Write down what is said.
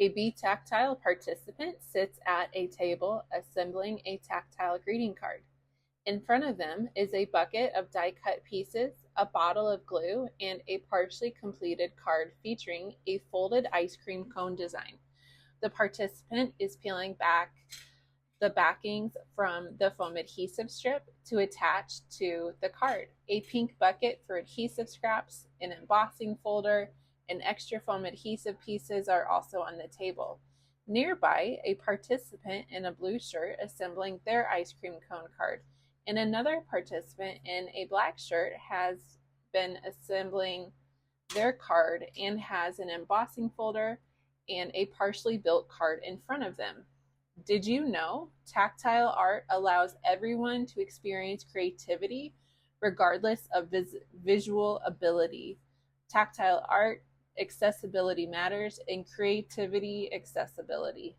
A Be Tactile participant sits at a table assembling a tactile greeting card. In front of them is a bucket of die-cut pieces, a bottle of glue, and a partially completed card featuring a folded ice cream cone design. The participant is peeling back the backings from the foam adhesive strip to attach to the card. A pink bucket for adhesive scraps, an embossing folder, and extra foam adhesive pieces are also on the table. Nearby, a participant in a blue shirt assembling their ice cream cone card, and another participant in a black shirt has been assembling their card and has an embossing folder and a partially built card in front of them. Did you know tactile art allows everyone to experience creativity regardless of visual ability? Tactile art, accessibility matters, and creativity, accessibility.